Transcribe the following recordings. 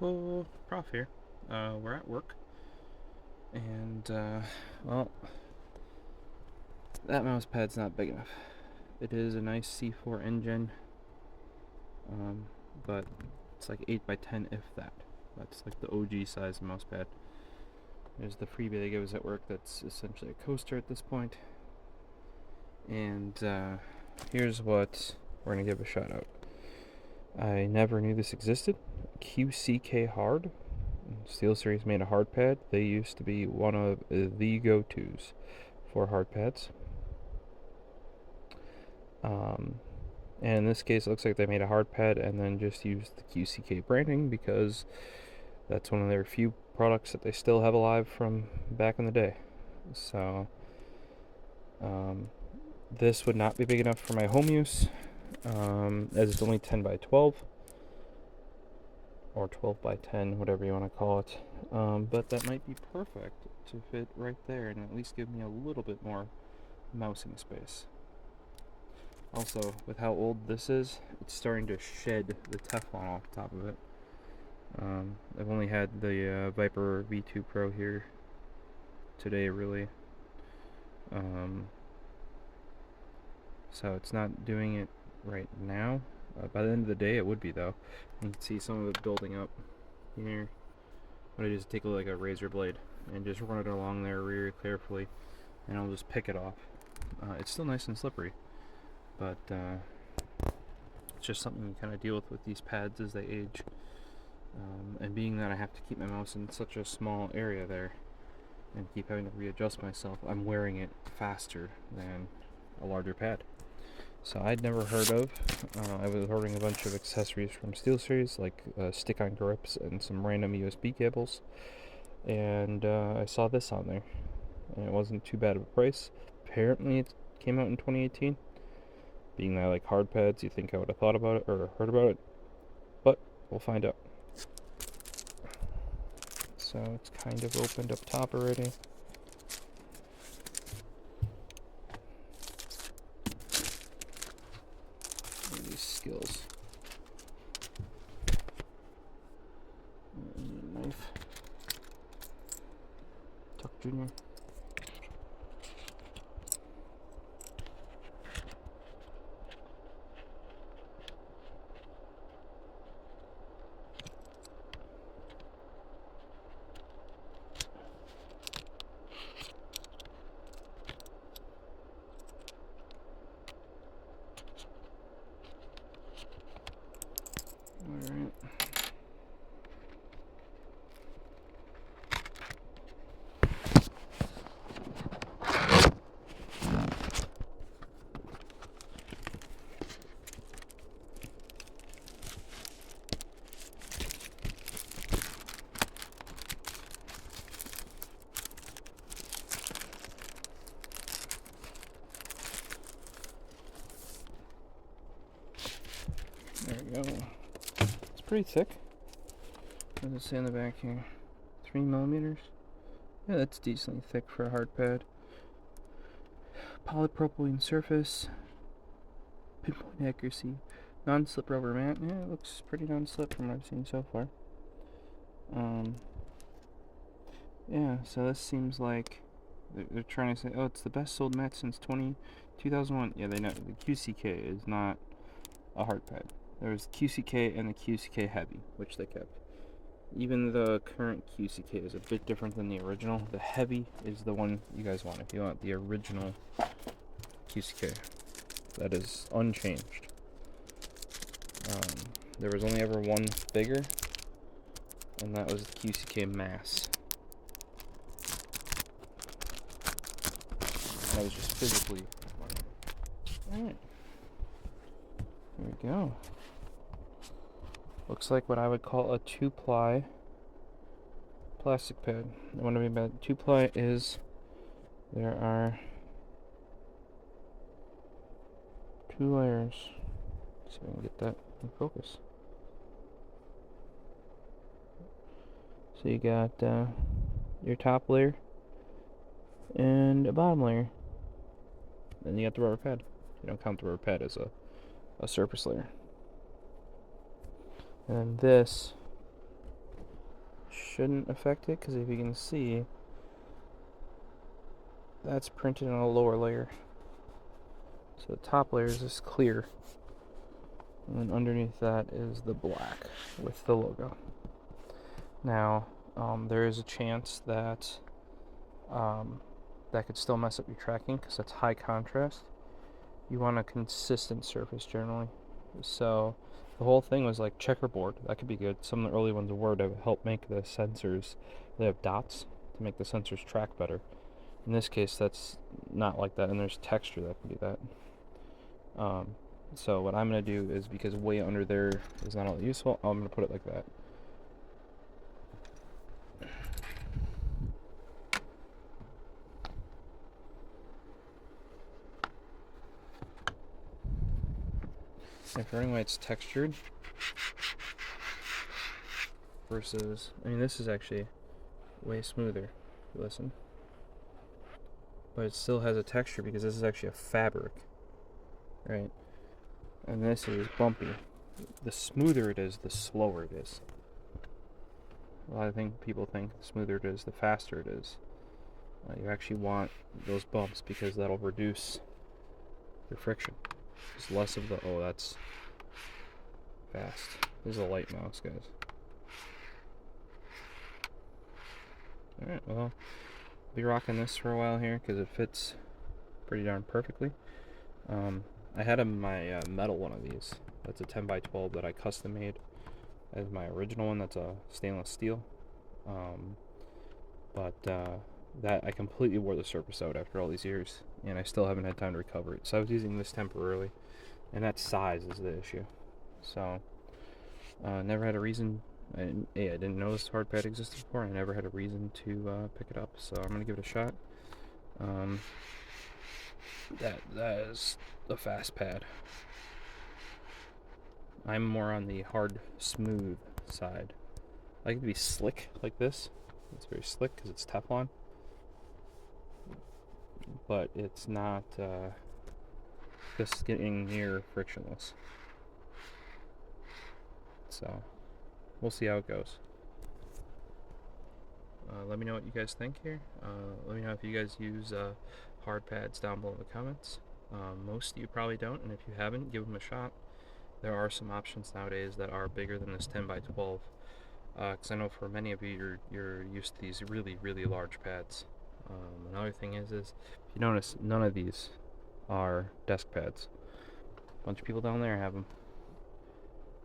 Yo, Prof here. We're at work, and well, that mouse pad's not big enough. It is a nice C4 engine, but it's like 8 by 10, if that. That's like the OG size mouse pad. There's the freebie they give us at work that's essentially a coaster at this point. And here's what we're gonna give a shout out. I never knew this existed. QCK Hard. SteelSeries made a hard pad. They used to be one of the go-tos for hard pads. And in this case, it looks like they made a hard pad and then just used the QCK branding because that's one of their few products that they still have alive from back in the day. So this would not be big enough for my home use, as it's only 10 by 12 or 12 by 10, whatever you want to call it. But that might be perfect to fit right there and at least give me a little bit more mousing space. Also, with how old this is, it's starting to shed the Teflon off the top of it. I've only had the Viper V2 Pro here today, really. So it's not doing it right now. By the end of the day, it would be, though. You can see some of it building up here. What I do is take like a razor blade and just run it along there really carefully, and I'll just pick it off. It's still nice and slippery, but it's just something you kind of deal with these pads as they age. And being that I have to keep my mouse in such a small area there and keep having to readjust myself, I'm wearing it faster than a larger pad. So I'd never heard of. I was ordering a bunch of accessories from SteelSeries, like stick-on grips and some random USB cables, and I saw this on there, and it wasn't too bad of a price. Apparently it came out in 2018. Being that I like hard pads, you think I would have thought about it or heard about it, but we'll find out. So it's kind of opened up top already. These skills. Knife. Tuck Jr. Alright. There we go. It's pretty thick. What does it say on the back here? 3mm. Yeah, that's decently thick for a hard pad. Polypropylene surface. Pinpoint accuracy. Non-slip rubber mat. Yeah, it looks pretty non-slip from what I've seen so far. Yeah, so this seems like they're trying to say, oh, it's the best sold mat since 2001. Yeah, they know the QCK is not a hard pad. There's QCK and the QCK Heavy, which they kept. Even the current QCK is a bit different than the original. The Heavy is the one you guys want if you want the original QCK. That is unchanged. There was only ever one bigger, and that was the QCK Mass. That was just physically. Alright. There we go. Looks like what I would call a 2-ply plastic pad. And what I mean by 2-ply is there are 2 layers. So we can get that in focus. So you got your top layer and a bottom layer. Then you got the rubber pad. You don't count the rubber pad as a surface layer. And this shouldn't affect it, because if you can see, that's printed on a lower layer. So the top layer is just clear, and then underneath that is the black with the logo. Now, there is a chance that that could still mess up your tracking because that's high contrast. You want a consistent surface generally. So the whole thing was like checkerboard. That could be good. Some of the early ones were to help make the sensors, they have dots to make the sensors track better. In this case, that's not like that, and there's texture that can do that. So what I'm going to do is, because way under there is not all that useful, I'm going to put it like that. And for anyway, it's textured versus, I mean, this is actually way smoother. Listen. But it still has a texture because this is actually a fabric, right? And this is bumpy. The smoother it is, the slower it is. A lot of people think the smoother it is, the faster it is. You actually want those bumps because that'll reduce your friction. There's less of the, oh, that's fast. This is a light mouse, guys. Alright, well, I'll be rocking this for a while here because it fits pretty darn perfectly. I had my metal one of these. That's a 10x12 that I custom made as my original one. That's a stainless steel. But that I completely wore the surface out after all these years, and I still haven't had time to recover it. So I was using this temporarily, and that size is the issue. So never had a reason. I didn't know this hard pad existed before. I never had a reason to pick it up, so I'm gonna give it a shot. That is a fast pad. I'm more on the hard, smooth side. I like it to be slick like this. It's very slick because it's Teflon, but it's not just getting near frictionless. So we'll see how it goes. Let me know what you guys think here. Let me know if you guys use hard pads down below in the comments. Most of you probably don't, and if you haven't, give them a shot. There are some options nowadays that are bigger than this 10x12. Because I know for many of you, you're used to these really, really large pads. Another thing is if you notice, none of these are desk pads. A bunch of people down there have them.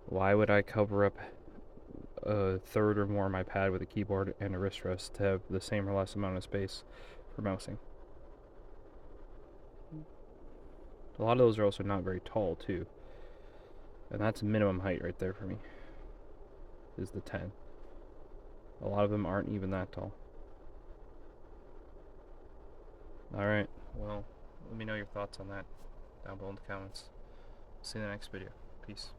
Why would I cover up a third or more of my pad with a keyboard and a wrist rest to have the same or less amount of space for mousing? A lot of those are also not very tall too, and that's minimum height right there for me, is the 10. A lot of them aren't even that tall. Alright, well, let me know your thoughts on that down below in the comments. See you in the next video. Peace.